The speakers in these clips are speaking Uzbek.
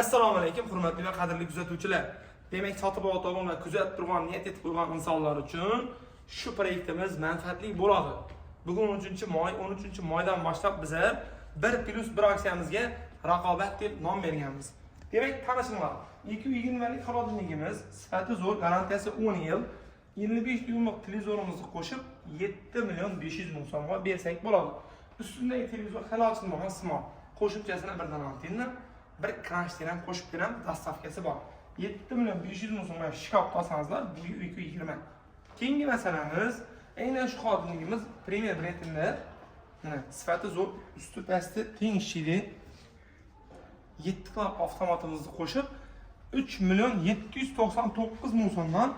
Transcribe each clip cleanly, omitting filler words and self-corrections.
Assalomu alaykum, hurmatli va qadrli kuzatuvchilar. Demak, sotib olgan va kuzatib turgan, niyat etib qo'ygan insonlar uchun shu proyektimiz manfaatli bo'ladi. Bugun 13-may, 13-maydan boshlab bizlar 1+1 aksiyamizga raqobat deb nom berganmiz. Demak, tanishinglar. 220 lik xolodilligimiz, sifati zo'r, garantiyasi 10 yil, 55 dyuymlik televizorimizni qo'shib 7.500 ming so'mga bersak bo'ladi. Ustundagi televizor hali ochilmagan smart. Qo'shimchasini birdan antenna, bir kranchdan ham qo'shib beramiz, dastavkasi bor. 7.500 ming so'mga shkaf olsangizlar, bu 220. Keyingi masalamiz, aynan shu xodimligimiz Premier brendida, mana sifati zo'r, usti pasti teng ishlaydi. 7 klap avtomatimizni qo'shib 3.799 ming so'mdan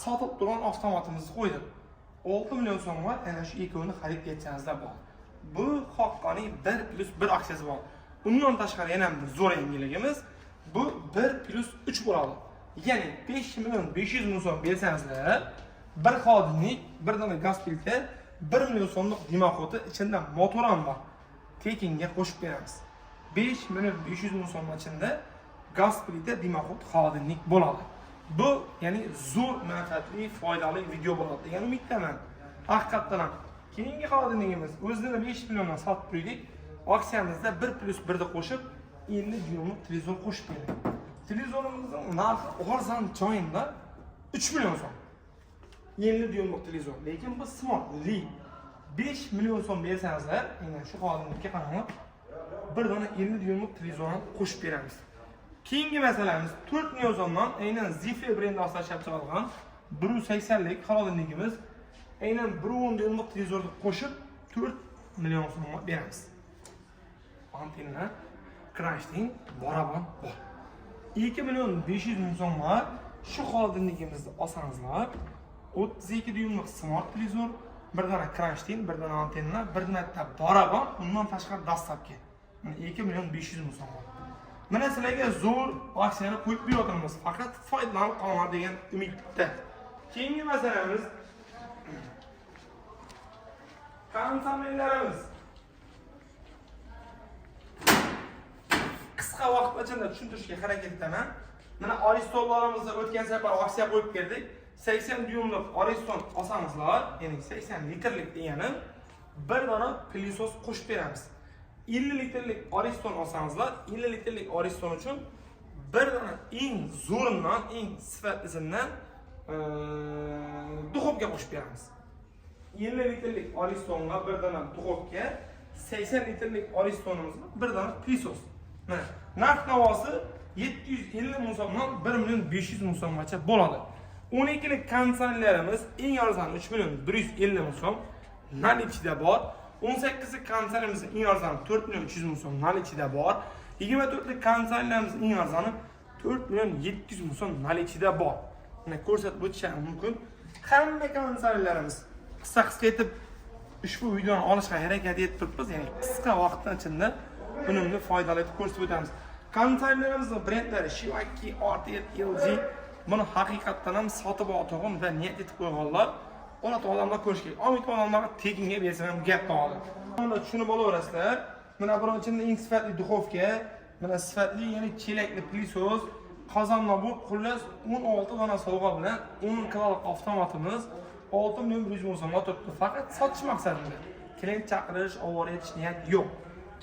sotib turgan avtomatimizni qo'ydik. 6 million so'mga ana shu ikkovini xarid etsangizlar bor. Bu haqqoniy 1+1 aksiyasi bor. Undan tashqari yana bir zo'r yangiligimiz, bu 1+3 bo'ladi. Ya'ni 5.500 ming so'm bersangizlar, bir xodimlik, bir dona gaz filtri, 1 million so'mlik dimoxoti, ichida motor ham bor. Tekinga qo'shib beramiz. 5.500 ming so'm ichida gaz filtri, dimoxot, xodimlik bo'ladi. Bu ya'ni zo'r manfaatli, foydali video bo'ladi degan umiddaman. Haqiqatan ham keyingi xodimligimiz o'zini 5 milliondan sotib qo'ydik. Aksiyamizda 1+1 qo'shib 50 dyuymlik televizor qo'shib berdik. Televizorimizning narxi arzon joyinda 3 million so'm. 50 dyuymlik televizor, lekin bu smart li 5 million so'm bersangizlar, aynan shu xodimlikka qarang, bir dona 50 dyuymlik televizorni qo'shib beramiz. Keyingi masalamiz 4 million so'mdan aynan Zifre brendi asosida ishlab chiqarilgan 180 lik xodimligimiz, aynan 1.10 dyuymlik televizorni qo'shib 4 million so'mga beramiz. Antenna, kranchning baraban bor. 2.500 ming so'mga shu xodimligimizni olsangizlar, 32 dyuymlik smart televizor, bir dona kranchning, bir dona antenna, bir marta baraban, undan tashqari dastavka. 2.500 ming so'm. Mana sizlarga zo'r aksiyani qo'yib beramiz. Faqat foydalanib qolaman degan umidda. Keyingi masalamiz konsomellarimiz. Qisqa vaqt ichida tushuntirishga harakat etaman. Mana Aristonlarimizni o'tgan safar aksiya qo'yib berdik. 80 dyuymlik Ariston olsangizlar, ya'ni 80 litrlik degani bir dona pilisos qo'shib beramiz. 50 litrlik Ariston olsangizlar, 50 litrlik Ariston uchun bir dona eng zo'ridan, eng sifatlisidan duxovka qo'shib beramiz. 50 litrlik Aristonga bir dona duxovka, 80 litrlik Aristonimizga bir dona pilisos. Mana narx navosi 750 ming so'mdan 1.500 ming so'mgacha bo'ladi. 12 lik konsollarimiz eng arzon 3.150 ming so'm nal ichida bor. 18 lik konsollarimiz eng arzoni 4.300 ming so'm nal ichida bor. 24 lik konsollarimiz eng arzoni 4.700 ming so'm nal ichida bor. Mana ko'rsatib o'tishim mumkin. Hamma konsollarimiz qisqa etib ushbu videoni olishga harakat etib turibmiz. Ya'ni qisqa vaqtdan ichida unumli foydali etib ko'rsatib o'tamiz. Konsollarimizni brendlari Shivaki, RTL, LG buni haqiqatdan ham sotib olgan va niyat etib qo'yganlar. Ona odamlar ko'rish kerak. Umid odamlarga tekinga bersa ham gap bo'ladi. Mana tushunib olaverasizlar. Mana birinchidan eng sifatli duxovka, mana sifatli ya'ni chelakli pilisos, qozonnobud, xullas 16 dona sovg'a bilan 10 klap avtomatimiz 6.100 ming so'mga turibdi. Faqat sotish maqsadida. Klient chaqirish, ovora etish niyat yo'q.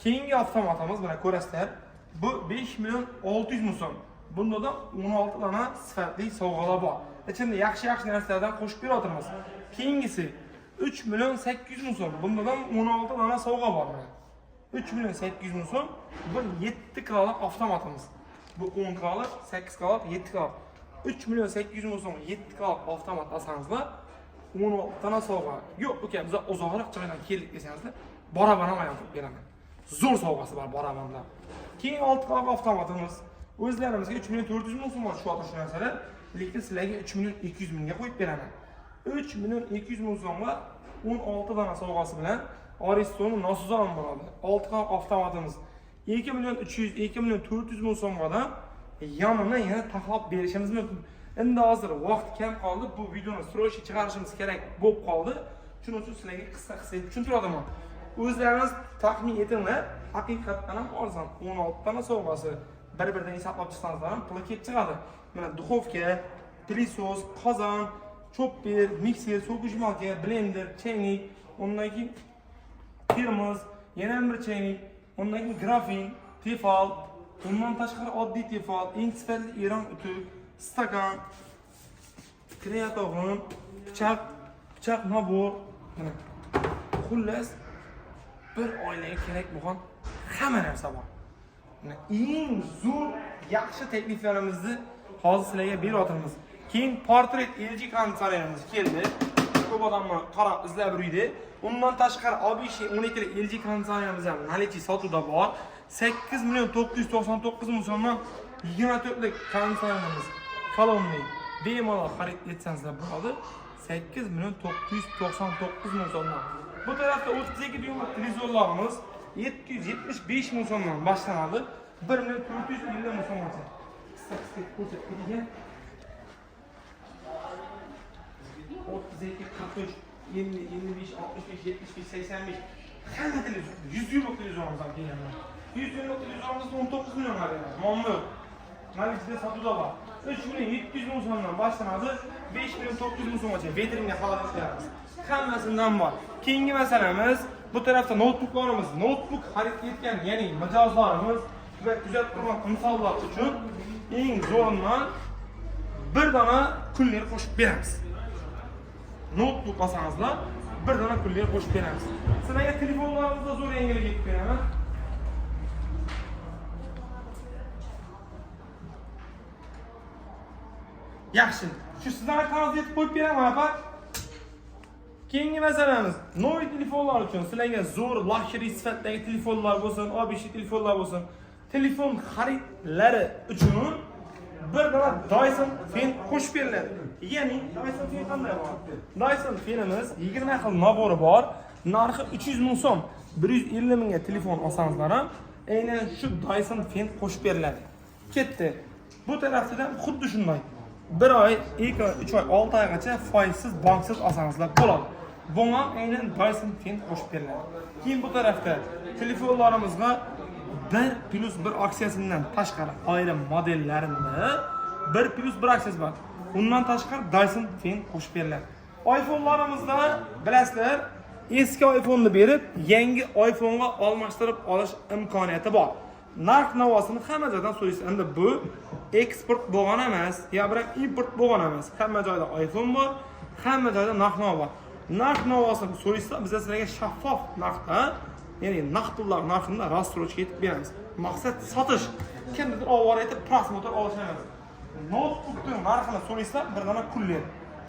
Keyingi avtomatimiz mana ko'rasizlar. Bu 5.600 ming so'm. Bunda da 16 dona sifatli sovg'alar bor. İçinde yaxshi narsalardan qo'shib beraveramiz. Keyingisi 3.800 ming so'm. Bunda da 16 dona sovg'a bor. 3.800 ming so'm. Bu 7 klap avtomatimiz. Bu 10 klap, 8 klap, 7 klap. 3.800 ming so'm 7 klap avtomat olsangizlar, 16 dona sovg'a. Yo'q, uka, biz uzoqroq joydan keldik desangizlar, baraban ham aytib beraman. Zo'r sovg'asi bor barabanda. Keyin 6 klap avtomatimiz. O'zlarimizga 3.400 ming so'm shu o'tish narsalar, lekin sizlarga 3.200 mingga qo'yib beraman. 3.200 ming so'mga 16 dona sovg'asi bilan Ariston nosozon bo'ladi. 6 klap avtomatimiz 2.300, 2.400 ming so'mga yonini yana taxlab berishimiz mumkin. Endi hozir vaqt kam qoldi, bu videoni sro'shi chiqarishimiz kerak bo'lib qoldi. Shuning uchun sizlarga qisqa tushuntiraman. O'zlaringiz taxmin etinglar, haqiqatan ham arzon 16 dona sovg'asi bir-biridan hisoblab chiqsangizlar ham puli kelib chiqadi. Mana duxovka, pilisos, qozon, chopper, mikser, so'kish malka, blender, chaynik, undan keyin termos, yana bir chaynik, undan keyin grafin, tefal, undan tashqari oddiy tefal, eng sifatli Eron utuk, stakan, kreatovun, pichoq nabor. Mana xullas bir oilaga kerak bo'lgan hamma narsa bor. Eng zo'r yaxshi takliflarimizni hozir sizlarga beryapmiz. Keyin portret LG konditsionerimiz keldi. Ko'p odamlar qarab izlab yurdi. Undan tashqari Obishi 12 lik LG konditsionerimiz ham nalichi sotuvda bor. 8 million 999 ming so'mdan 24 lik konditsionerimiz kolonni bemalol xarid etsangizlar bo'ladi. 8 million 999 ming so'mdan. Bu tarafda 32 dyuymli televizorlarimiz 775 ming so'mdan boshlanadi. 1 million 450 ming so'mgacha. Qisqa ko'rsatilgan 32, 43, 50, 55, 65, 75, 85 hamma televizor 100 yillik televizorimiz ham kelgan. 100 yillik televizorimiz 19 million beradi. Muammo yo'q. Nalichda sotuvda bor. 3 million 700 ming so'mdan boshlanadi. 5 million 900 ming so'mgacha vetringa xarid qilamiz. Hammasidan bor. Keyingi masalamiz bu tarafda notebooklarimiz, notebook xarid etgan, ya'ni mijozlarimiz va kuzatib turgan insonlar uchun eng zo'ridan bir dona kunlik qo'shib beramiz. Notebook olsangizlar, bir dona kunlik qo'shib beramiz. Sizlarga telefonlarimizda zo'r yangilik yetib beraman. Yaxshi. Shu sizlarga qog'oz yetib qo'yib beraman, apa. Keyingi masalamiz, novi telefonlar uchun sizlarga zo'r luxury sifatdagi telefonlar bo'lsin, Obishi telefonlar bo'lsin. Telefon xaridlari uchun bir dona Dyson Fan qo'shib beriladi. Ya'ni Dyson Fan qanday bor? Dyson Fanimiz 20 xil nabori bor. Narxi 300 ming so'm. 150 mingga telefon olsangizlar ham aynan shu Dyson Fan qo'shib beriladi. Ketdi. Bu tarafda ham xuddi shunday. 1 oy, 2 oy, 3 oy, 6 oygacha foizsiz, banksiz olsangizlar bo'ladi. Bunga aynan Dyson Fan qo'shib beriladi. Keyin bu tarafda telefonlarimizga 1+1 aksiyasidan tashqari ayrim modellarimda 1+1 aksiyasi bor. Undan tashqari Dyson Fan qo'shib beriladi. iPhone'larimizda bilasizlar, eski iPhone'ni berib, yangi iPhone'ga almashtirib olish imkoniyati bor. Narx-navosini hamma joydan so'raysiz. Endi bu eksport bo'lgan emas, yo biroq import bo'lgan emas. Hamma joyda iPhone bor, hamma joyda narx-navo bor. Narx-navosini so'raysizlar, biz sizlarga shaffof narxda, ya'ni naqd pullar narxini rastrojga yetib beramiz. Maqsad sotish. Kimdir ovora etib prosmotr olish emas. Notebookning narxini so'raysizlar, bir dona kulli.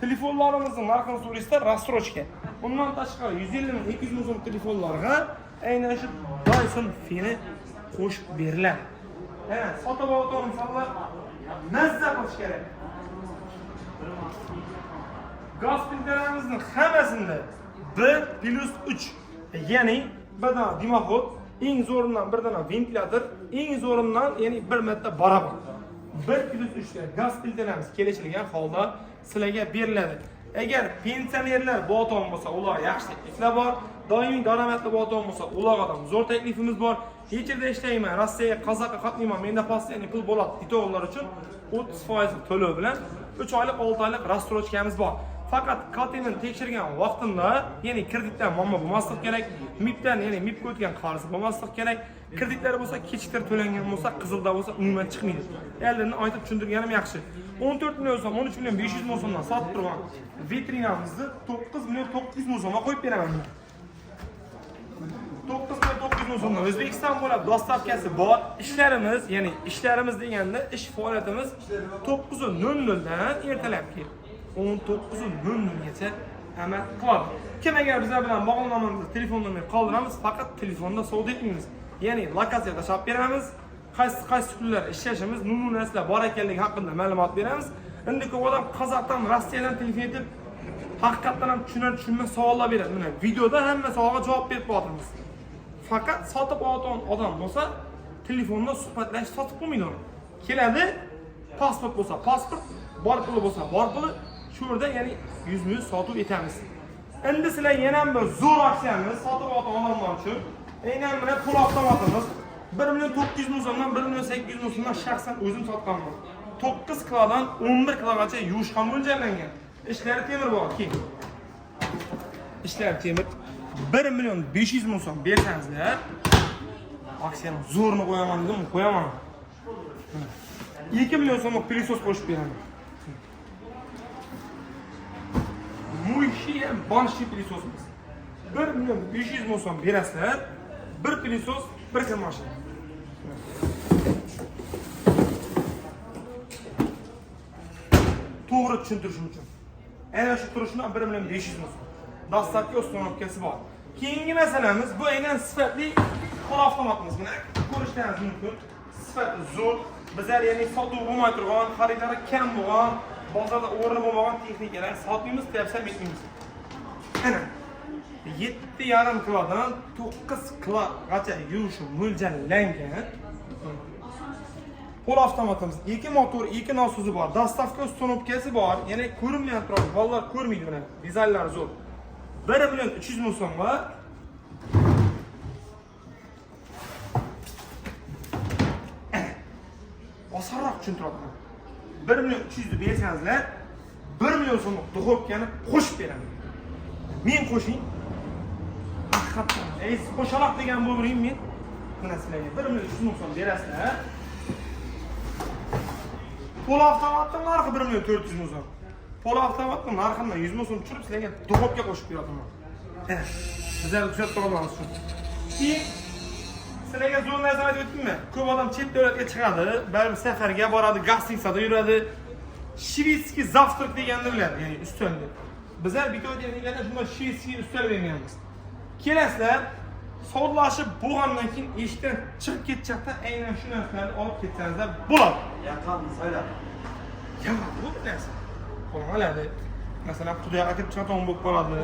Telefonlarimizning narxini so'raysizlar, rastrojga. Bundan tashqari 150 ming, 200 ming so'm telefonlarga aynan shu Dyson Fan'i qo'shib beriladi. Sotib olgan insonlar mazza qilish kerak. Gaz filtrlarimizning hammasida 1+3, ya'ni bir dona dimoxod, eng zo'ridan bir dona ventilyator, eng zo'ridan ya'ni 1 marta barabar. 1+3 ga gaz filtrlarimiz kelishilgan holda sizlarga beriladi. Agar pensionerlar boton bo'lsa, ularga yaxshi takliflar bor. Doimiy daromadli boton bo'lsa, ularga ham zo'r taklifimiz bor. Hechirda ishlayman, Rossiyaga, Qozoqqa qatnayman, menda postoyanniy pul bo'ladi detovlar uchun 30% to'lov bilan 3 oylik, 6 oylik rastrojkamiz bor. Faqat KTMni tekshirgan vaqtimda, ya'ni kreditdan muammo bo'lmasligi kerak, MIPdan, ya'ni MIPga o'tgan qarz bo'lmasligi kerak. Kreditlar bo'lsa, kechiktirib to'langan bo'lsa, qizilda bo'lsa, umuman chiqmaydi. Eldin aytib tushuntirganim yaxshi. 14 million so'm, 13 million 500 ming so'mdan sotib turgan vitrinamizni 9 million 900 ming so'mga qo'yib beraman. 9 million 900 ming so'mdan O'zbekiston bo'ylab dostavkasi bor. Ishlarimiz, ya'ni ishlarimiz deganda ish faoliyatimiz 9:00 dan ertalabki 19:00 gacha amal qiladi. Kim agar bizlar bilan bog'lanamiz, telefon nomerini qoldiramiz, faqat telefonda savdo etmaymiz. Ya'ni lokatsiyada tashab beramiz, qaysi kunlar ishlashimiz, namunalar bor ekanligi haqida ma'lumot beramiz. Endi ko'p odam Qozoqdan, Rossiyadan telefon etib, haqiqatan ham tushunmas savollar beradi. Mana videoda hamma savolga javob berib qo'yamiz. Faqat sotib olgan odam bo'lsa, telefonda suhbatlashish sotib qo'ymaydi. Keladi, pasport bo'lsa, pasport, bor puli bo'lsa, bor puli, shu yerda ya'ni 100% sotib etamiz. Endi sizlar yana bir zo'r aksiyamiz sotib olgan odamlar uchun aynan mana pul avtomatimiz 1 milyon 900 ming so'mdan 1 milyon 800 ming so'mdan shaxsan o'zim sotganman. 9 kilodan 11 kilogacha yuvish ham mo'ljallangan. Ishlari temir bor, keyin. Ishlari temir. 1 milyon 500 ming so'm bersangizlar, aksiyani zo'rini qo'yaman dedim, qo'yaman. 2 milyon so'mlik pilisos qo'shib beraman. Muhim bonshi pilisosimiz. 1 milyon 500 ming so'm berasizlar, bir pilisos, bir kir mashina. To'g'ri tushuntirishim uchun. Ana shu turishdan 1 milyon 500 ming so'm. Dastlabki ustonovkasi bor. Keyingi masalamiz bu aynan sifatli qo'l avtomatimiz. Mana ko'rishlaringiz mumkin. Sifati zo'r. Bizlar ya'ni sotuv bo'lmay turgan, xaridlari kam bo'lgan, bozorda o'rni bo'lmagan texnikalar sotmaymiz, deyapsam aytmaymiz. Ana 7,5 kilodan 9 kilogacha yuvish mo'ljallangan qo'l avtomatimiz. 2 motor, 2 nosuzi bor, dastavka ustonovkasi bor. Ya'ni ko'rinmayan turadi, bolalar ko'rmaydi buni. Dizayllari zo'r. 1 milyon 300 ming so'mga osonroq tushuntiraman. 1 milyon 300 ni bersangizlar, 1 milyon so'mlik duxovkani qo'shib beraman. Men qo'shing. Haqiqatan, qo'shaloq degan bo'ling men. Mana sizlarga 1 milyon 300 ming so'm berasizlar. Qo'l avtomatning narxi 1 milyon 400 ming so'm. Qo'l avtomatning narxini 100 ming so'm tushirib sizlarga duxovka qo'shib beraman. Bizlar kuzatib olamiz shuni. Keyin sizlarga zo'r narsa aytib o'tdimmi? Ko'p odam chet davlatga chiqadi, bir safarga boradi, gastitsada yuradi. Shvetsskiy zavtrak deganni biladi, ya'ni ustunlik. Bizlar bitta texnikada shunday shvetsskiy ustunlik berganmiz. Kelasizlar, sodlashib bo'lgandan keyin eshikdan chiqib ketchaqda aynan shu narsalarni olib ketsangizlar bo'ladi. Yaqinmiz, hayda. Ya, bu narsa. Qoladi. Masalan, quduqqa kirib chiqaton bo'lib qoladi.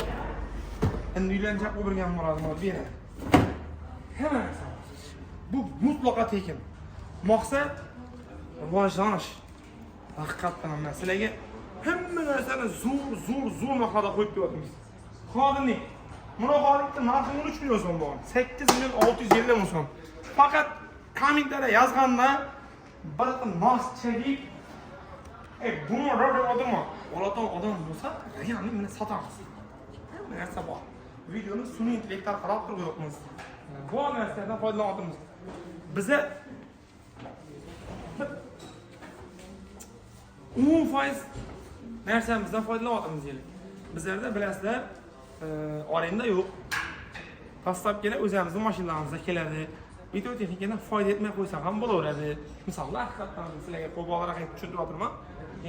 Endi uylanjaq o'lgan bo'ladi, mana beradi. Hamma narsa. Bu mutlaqo tekin. Maqsad rivojlanish. Haqiqatan ham sizlarga hamma narsani zo'r maqoda qo'yib beryapmiz. Xodimlik. Buni xodimlikda narxi 13 million so'm bo'lgan. 8 milyon 650 ming so'm. Faqat kommentariyada yozganda bir nos chekib buni odam odam bo'lsa, realni meni sotamiz. Hamma narsa bor. Videoni sun'iy intellektlar qarab turibmiz. Bu narsadan foydalanyapmiz. Biza 10% narsamizdan foydalanyapmiz deylik. Bizlarda bilasizlar, orenda yo'q. Dastlabkida o'zimizning mashinalarimizda keladi. Video texnikadan foyda etmay qo'ysa ham bo'laveradi. Masalan, haqiqatan sizlarga qo'polroq aytib tushuntirib o'tiraman.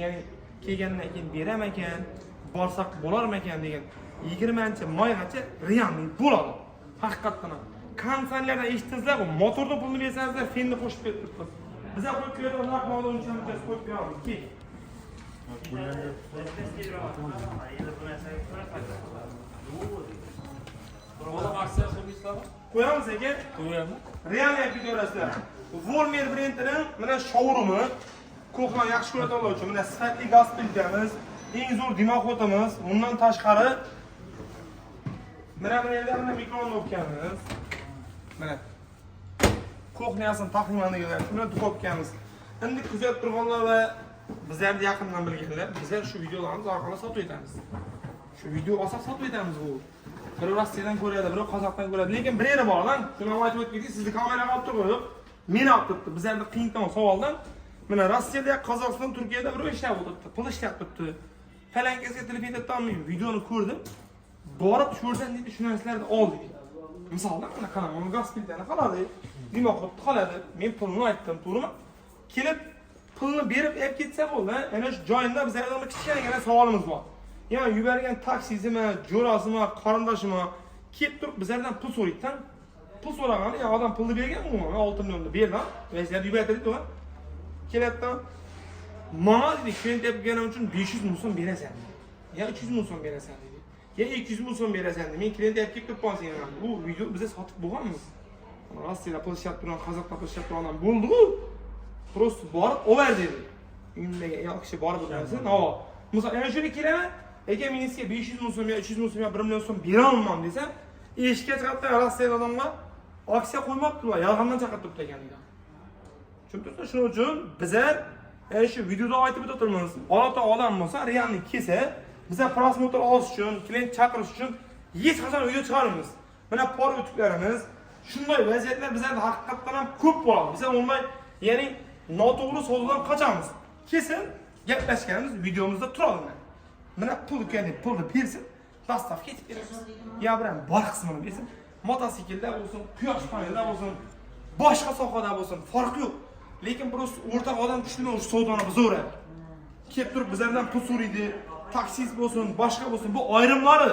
Ya'ni kelgandan keyin beramakan, borsak bo'larmakan degan 20-maygacha realniy bo'ladi. Haqiqatan ham. Konsertlardan eshitdingizlar, motorni pulni bersangizlar, fenni qo'shib beribmiz. Bizlar qo'yib beradigan narxni o'lchamiz, qo'yib beramiz. Keyin qo'yamiz aka. Qo'yamiz. Realniy aytib ko'rasizlar. Volmer brendining mana showroomi ko'hlar yaxshi ko'radiganlar uchun mana sifatli gaz filtrimiz, eng zo'r dimoxotimiz, bundan tashqari mana bu yerda mana mikronovkamiz. Mana kuxnyasini taqdimonligilar, shuni duxovkamiz. Endi kuzatib turganlar va bizlarni yaqindan bilganlar, bizlar shu videolarimiz orqali sotib etamiz. Shu video olsak sotib etamiz bu. Bir Rossiyadan ko'radi, bir Qozoqdan ko'radi. Lekin bir yeri bor-lan. Shuni aytib o'tdik, sizni kameraga olib turib, meni olib turibdi. Bizlarda qiynalgan savoldan mana Rossiyada, Qozog'iston, Turkiyada bir ishlab o'tibdi, pul ishlab turibdi. Falankasiga telefon etib videoni ko'rdim. Borib shu yerdan dedi, shu narsalarni oldik. Misoldan mana qanaqa uni gaz filtrini qiladi, dimoqot qoladi. Men pulni aytdim, to'g'rimi? Kelib pulni berib olib ketsa bo'ldi. Ana shu joyinda bizlarda bir kichkina savolimiz bor. Yani yubergen taksizimi, jo'rasimi, qarindoshimi kelib turib bizlardan pul so'raydi-da. Pul so'ragani, ya odam pulni bergan-ku, 6 millionni berdi. Vaziyat yubertirdi-ku. Keladi-da. Mana dedi, klient yapganim uchun 500 ming so'm berasan. Ya 300 ming so'm berasan dedi. Ya 200 ming so'm berasan dedi. Men klient yapib kelib turibman. Bu video biza sotib bo'lganmiz. Rossiyada pul ishlab turgan, Qozoqda pul ishlab turgan bo'ldi-ku. Prosta borib over dedi. Uyimdagi ayol kishi borib o'tirsin. Ha, misol ana shuni kelaman. Aka men sizga 500 ming so'm, 300 ming so'm, 1 million so'm bera olmayman desam, eshikka chiqibdi Rossiyada odamlar. aksiya qo'ymoqdilar, yolg'ondan chaqirtiribdi ekanlar. Tushuntirsiz, shuning uchun bizlar shu videoda aytib o'tiramiz. Alloh taolam bo'lsa, realni kelsa, bizlar prosmotr olish uchun, klient chaqirish uchun hech qachon video chiqaramiz. Mana por o'tiblarimiz, shunday vaziyatlar bizlarda haqiqatan ham ko'p bo'ladi. Bizlar onlay, ya'ni noto'g'ri savdodan qochamiz. Kesin gaplashganimiz videomizda turadi. Mana pul keldi, pulni bersin, dastavka etib beramiz. Ya bilan bor qismini bersin. Mototsiklda bo'lsin, quyosh panelda bo'lsin, boshqa sohada bo'lsin, farqi yo'q. Lekin bir o'rtaq odam kuchli o'sha savdoni bizaveradi. Kelib turib bizlardan pul so'raydi, taksist bo'lsin, boshqa bo'lsin, bu ayrimlari,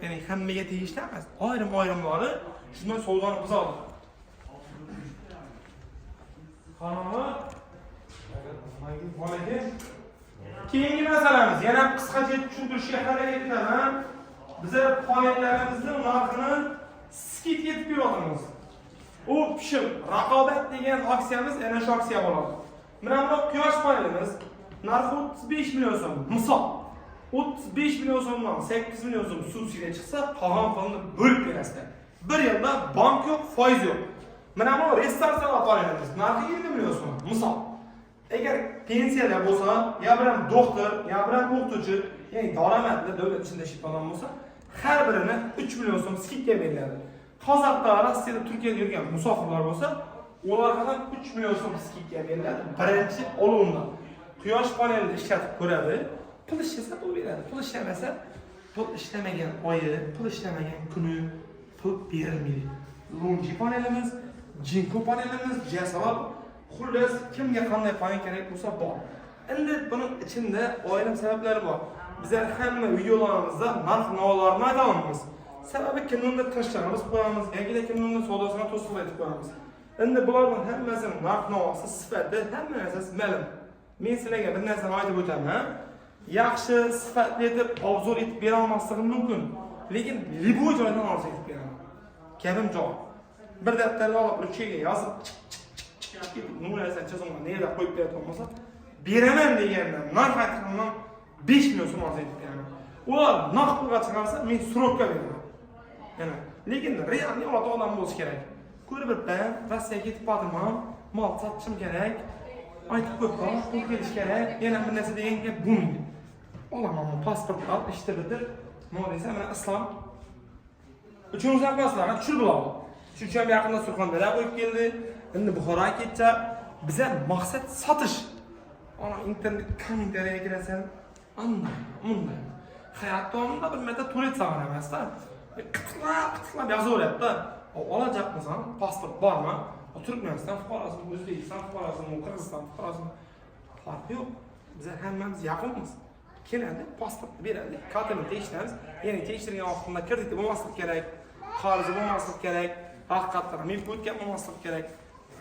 ya'ni hammaga tegishli emas. Ayrimlari shunday savdoni buzadi. Qanomat. Keyingi masalamiz, yana qisqacha tushuntirishga harakat etaman. Bizlar panellarimizni narxini skit etib beramiz. U pishim, raqobat degan aksiyamiz ana shu aksiya bo'ladi. Mana bu quyosh panelimiz narxi 35 million so'm. Misol 35 million so'mdan 8 million so'm subsidiya chiqsa, qolgan pulni bo'lib berasizlar. Bir yilda bank yo'q, foiz yo'q. Mana bu restoran panelimiz narxi 20 million so'm. Misol agar pensiyalar bo'lsa, ya bilan doktor, ya bilan o'qituvchi, ya'ni daromadli davlat ishida ishlayotgan bo'lsa, har birini 3 million so'm skidga beriladi. Hozirda Rossiyada, Turkiyada yurgan musofirlar bo'lsa, ularga 3 million so'm skidga beriladi. Birinchi olovdan quyosh panelini ishlatib ko'radi, pul ishlasa pul beradi. Pul ishlamasa, pul ishlamagan oyi, pul ishlamagan kuni pul berilmaydi. Lonji panelimiz, Jinko panelimiz, Jasalab, xullas kimga qanday panel kerak bo'lsa bor. Endi buning ichida oilam sabablari bor. Bizlar hamma videolarimizda narx-navolarni aytamiz. Sababi kimlarga tashlashimiz qo'yamiz, yoki kimlarga savdosini to'sib aytib qo'yamiz. Endi bularning hammasining narx-navosi, sifati, hamma narsasi ma'lum. Men sizlarga bir narsani aytib o'taman. Yaxshi sifatli deb obzor etib bera olmasligim mumkin, lekin liboy joydan orzu etib beraman. Gapim joy. Bir daftarga olib, uchiga yozib, numaralarni chizimga nega qo'yib beradigan bo'lsa, beraman degandan narx aytganman 5 million so'm orzu etib beraman. Ular narx pulga chiqarsa, men surokka beraman. Yana, lekin realni odam bo'lish kerak. Ko'rib birdan Rossiyaga ketib bordim, mol sotishim kerak. Aytib qo'ydim, pul kelish kerak. Yana bir narsa degan gap bo'lmaydi. Olaman pasport olib, ishni bitir. Nima desam, mana islom uchinchi zapaslarni tushirib oladi. Shuning uchun yaqinda Surxondaryoga qo'yib keldi. Endi Buxoroga ketsa, bizlar maqsad sotish. Ana internet kommentariyaga kirasan, bunday. Hayot davomida bir marta turet saqlar emasda. Qitlab yozaveryapti. Olajaqmisan, pasport bormi? Turkmaniston fuqarosi, O'zbekiston fuqarosi, Qirg'iziston fuqarosi. Farqi yo'q. Bizlar hammamiz yaqinmiz. Keladi, pasportni beradi, kartani tekshiramiz. Ya'ni tekshirgan vaqtida kredit bo'lmasligi kerak, qarzi bo'lmasligi kerak, haqiqatdan men o'tgan bo'lmasligi kerak.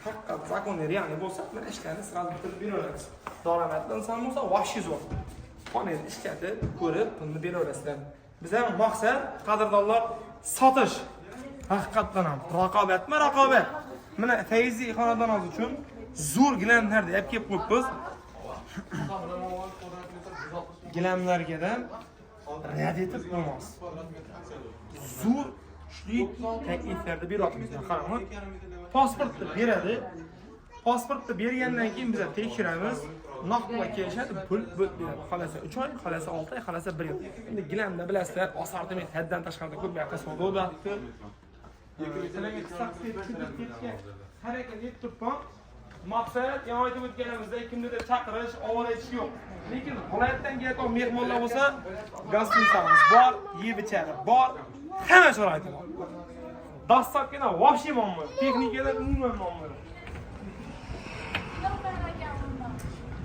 Haqiqat zakonni realni bo'lsa, mana ishlarni sirali bitirib beraveramiz. Daromadli inson bo'lsa, vahshiy zo'r. Panel ishlatib, ko'rib, pulni beraverasizlar. Bizlar maqsad, qadrdonlar, sotish. Haqiqatdan ham raqobat. Mana Fayzi xonadonoz uchun zo'r gilamlarni olib kelib qo'yibmiz. Gilamlargadan rad etib bo'lmas. Zo'r kuchli takliflarni beryapmiz. Qarang, pasportni beradi. Pasportni bergandan keyin biz tekshiramiz. Naqdga kelishadi, pul beradi. Xolasa 3 oy, xolasa 6 oy, xolasa 1 yil. Endi gilamda bilasizlar, assortiment haddan tashqarida ko'p yoqda savdo bo'lyapti. Harakat etib turibman. Maqsad, yana aytib o'tganimizda kimnidir chaqirish, ovora etish yo'q. Lekin viloyatdan kelgan mehmonlar bo'lsa, gostinitsamiz bor, yeb ichadi bor, hamma sharoiti bor. Dastlabkina вообще muammo, texnikalar umuman muammo.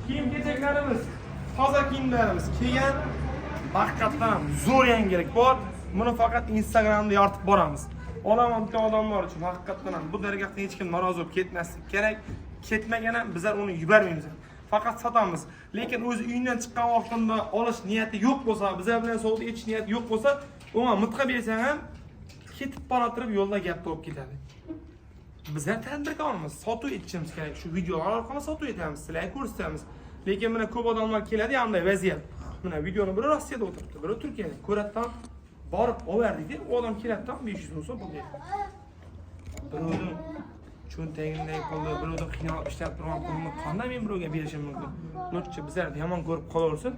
Kiyim-kechaklarimiz, toza kiyimlarimiz kelgan. Haqiqatan zo'r yangilik bor. Buni faqat Instagramda yoritib boramiz. Olaman odamlar uchun haqiqatan ham bu dargohdan hech kim norozi bo'lib ketmaslik kerak. Ketmagan ham bizlar uni yubormaymiz. Faqat sotamiz. Lekin o'zi uydan chiqqan vaqtida olish niyati yo'q bo'lsa, bizlar bilan savdo etish niyati yo'q bo'lsa, umuman mutqa bersang ham ketib boratirib yo'lda gap topib ketadi. Bizlar tadbirkormiz, sotuv etishimiz kerak. Shu videolar orqali sotuv etamiz, sizlarga ko'rsatamiz. Lekin mana ko'p odamlar keladi, bunday vaziyat. Mana videoni biri Rossiyada o'tiribdi, biri Turkiyada. Ko'ratdan borib oberdik, u odam keladi, 500 ming so'm pul berdi. birovning cho'ntagidagi pulni, birovning qiynalib ishlab turgan pulni qanday men birovga berishim mumkin? Lutchi bizlarni yomon ko'rib qolaversin.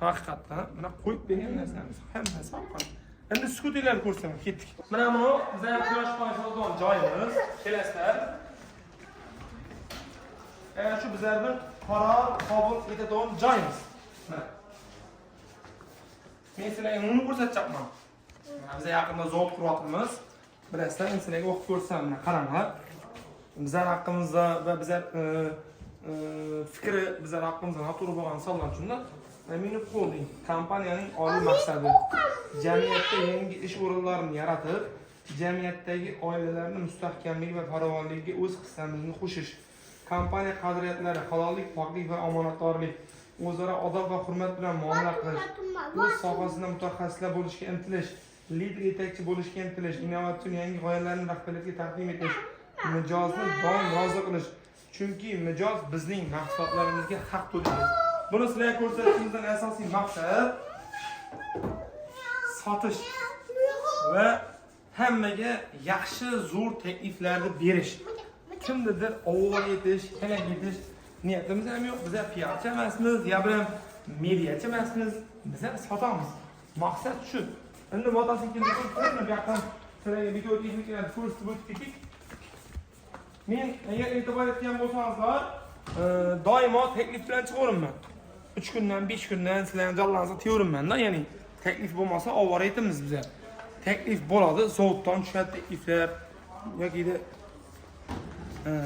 Haqiqatdan mana qo'yib bergan narsamiz hammasi haqi. Endi skuterlarni ko'rsaman, ketdik. Mana bu bizlar quyosh paneldan joyimiz, kelasizlar. Shu bizlarning qaror qabul etadigan joyimiz. Mana. Men sizlarga uni ko'rsatmoqman. Biz yaqinda zavod quryapmiz. Bilasizlar, men sizlarga o'qib ko'rsataman. Mana qaranglar. Bizlar haqqimizda va bizlar fikri bizlar haqqimizda noto'g'ri bo'lgan misollar uchun meni qo'lling kompaniyaning oliy maqsadi jamiyatda yangi ish o'rinlarini yaratib, jamiyatdagi oilalarning mustahkamligi va farovonligiga o'z hissamizni qo'shish. Kompaniya qadriyatlari halollik, poklik va omonatdorlik, o'zaro odob va hurmat bilan muomala qilish, o'z sohasida mutaxassislar bo'lishga intilish, lider yetakchi bo'lishga intilish, innovatsion yangi g'oyalarni rahbariyatga taqdim etish, mijozni doim rozi qilish. Chunki mijoz bizning mahsulotlarimizga haq to'laydi. Buni sizlarga ko'rsatishimizdan asosiy maqsad sotish va hammaga yaxshi, zo'r takliflarni berish. Kimnidir ovora etish, talab etish niyatimiz ham yo'q. Biz piyochi emasmiz, ya bilan mediachi emasmiz. Biz sotamiz. Maqsad shu. Endi mototsiklni ko'rib, bu yoqdan sizlarga video texnikalarni ko'rsatib o'tdik. Men agar e'tibor etgan bo'lsangizlar, doimo taklif bilan chiqaverman. 3 kundan 5 kundan sizlarni jonlansa teyurimman-da, ya'ni taklif bo'lmasa ovora etamiz biz. Taklif bo'ladi, zavoddan tushadi takliflar yoki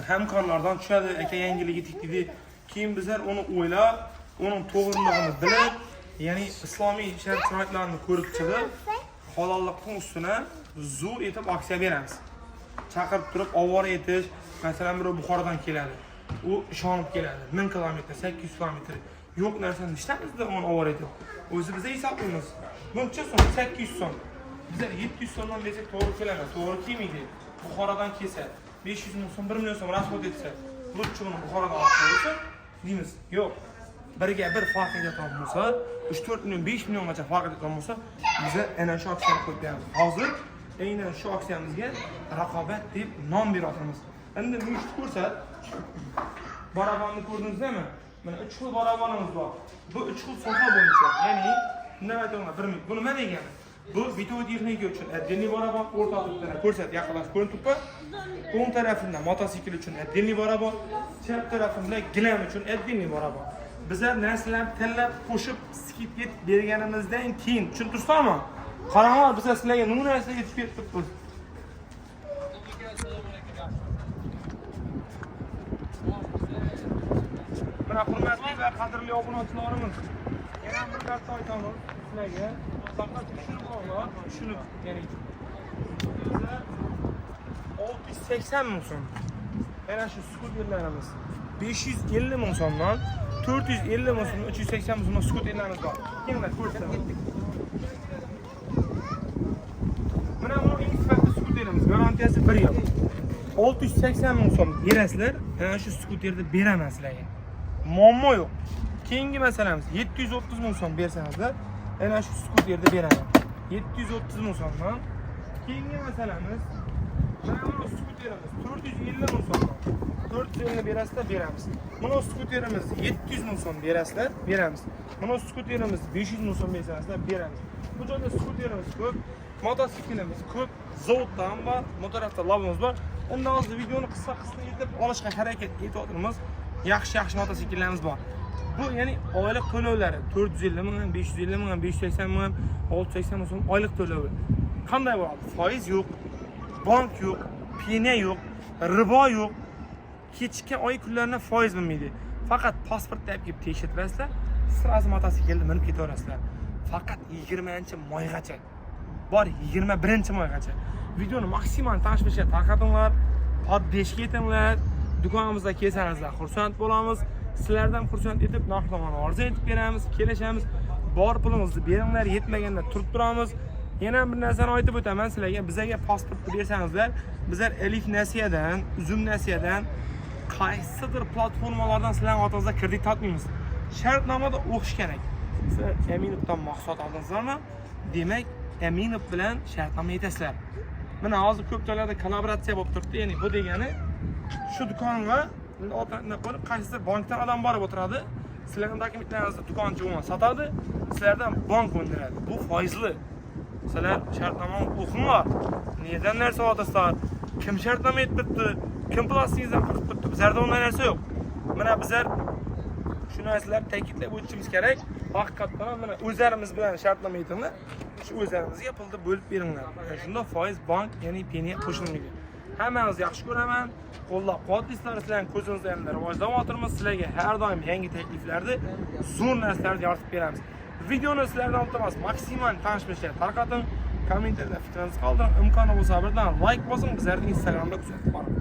hamkorlardan tushadi, aka yangilik etik. Keyin bizlar uni o'ylab, uning to'g'riligini bilib, ya'ni islomiy shart-sharoitlarni ko'rib chiqib, halollikning ustuna zo'r etib aksiya beramiz. Chaqirib turib ovora etish, masalan, birov Buxorodan keladi. U ishonib keladi. 1000 kilometr, 800 kilometr. Yo'q narsani ishlamizda uni ovora etib. O'zi bizga hisoblaymiz. Buncha so'm, 800 so'm. Bizlar 700 so'mdan bersak to'g'ri keladi, to'g'ri kelmaydi. Buxorodan kelsa, 500 ming so'm, 1 million so'm rasxod etsa, lutchi buni Buxorodan olib qo'ysa, deymiz. Yo'q. Birga bir farq etadigan bo'lsa, 3-4 million, 5 milliongacha farq etadigan bo'lsa, biz ana shu aksiyani qo'yib beramiz. Hozir aynan shu aksiyamizga raqobat deb nom beryapmiz. Endi mushti ko'rsat. Barabonni ko'rdingizmi? Mana 3 xil barabonimiz bor. Bu 3 xil soha bo'yicha, ya'ni nima aytmoqman, 1 minut. Bu nima degani? Bu video texnika uchun отдельный barabon, o'rtoqlikda ko'rsat, yaqinlashib ko'rib turibdi. O'ng tarafida mototsikl uchun отдельный barabon, chap tarafida gilam uchun отдельный barabon. Bizlar narsalarni tanlab qo'shib skit etib berganimizdan keyin tushuntirsizmi? Qaranglar, biz sizlarga nima narsa yetib beribmiz. Mana hurmatli va qadrli obunachilarimiz, yana bir katta aytaman sizlarga, faqat tushunib, ya'ni bizlar 680 ming so'm. Mana shu skuterlarimiz 550 ming so'mdan 450 ming so'm, 380 ming so'm skuterlarimiz bor. Kelinglar ko'rsataman. Mana bu eng sifatli skuterimiz, garantiyasi 1 yil. 680 ming so'm berasizlar, ana shu skuterni beraman sizlarga. Muammo yo'q. Keyingi masalamiz 730 ming so'm bersangizlar, ana shu skuterni beraman. 730 ming so'mdan. Keyingi masalamiz mana bu skuterimiz 450 ming so'mdan. 450 berasizlar, beramiz. Mana skuterimiz 700 ming so'm berasizlar, beramiz. Mana skuterimiz 500 ming so'm bersangizlar, beramiz. Bu joyda skuterimiz ko'p, mototsiklimiz ko'p, zavoddan bor, motorafta labimiz bor. Endi hozir videoni qisqa etib olishga harakat etyapmiz. Yaxshi mototsikllarimiz bor. Bu ya'ni oylik to'lovlari 450 ming, 550 ming, 580 ming, 680 ming so'm oylik to'lovi. Qanday bo'ladi? Foiz yo'q, bank yo'q, penya yo'q, ribo yo'q. Kechikkan oy kunlarida foiz bo'lmaydi. Faqat pasportni olib kelib tekshirtirasizlar, sirasi mototsiklni minib ketaverasizlar. Faqat 20-moygacha. Bor 21-moygacha. Videoni maksimal tashvishga tarqatinglar, podbeshga etinglar, do'konimizda kelsangizlar xursand bo'lamiz. Sizlardan xursand etib, narx-navoni arzu etib beramiz, kelishamiz. Bor pulimizni beringlar, yetmaganda turib turamiz. Yana bir narsani aytib o'taman sizlarga, bizga pasportni bersangizlar, bizlar Elif Nasiyadan, Uzum Nasiyadan qaysidir platformalardan sizlarning otingizga kredit topmaymiz. Shartnomada o'qish kerak. Sizlar Aminovdan mahsulot oldingizlarmi? Demak, Aminov bilan shartnoma etasizlar. Mana hozir ko'p joylarda kollaboratsiya bo'lib turibdi. Ya'ni bu degani shu do'konga qaysidir bankdan odam borib o'tiradi. Sizlarning dokumentlaringizni do'konchi umuman sotadi, sizlardan bank o'ndiradi. Bu foizli. Sizlar shartnoma o'qinglar. Nedan narsa otasizlar? Kim shartnoma etibdi? Kim plastingizdan qirib turibdi? Bizlarda unday narsa yo'q. Mana bizlar shu narsalar ta'kidlab o'tishimiz kerak. Haqiqatan mana o'zlarimiz bilan shartnoma etinglar. Shu o'zlarimizga pulni bo'lib beringlar. Shunda foiz bank, ya'ni peniya qo'shilmaydi. Hammangizni yaxshi ko'raman. Qo'llab-quvvatlaysizlar, sizlarning ko'zingizda ham rivojlanyapmiz. Sizlarga har doim yangi takliflarni, zo'r narsalarni yaratib beramiz. Videoni sizlardan iltimos maksimal tanishishga tarqating. Kommentariyada fikringizni qoldiring. Imkoni bo'lsa birdan like bosing, bizlarning Instagramda kuzatib boring.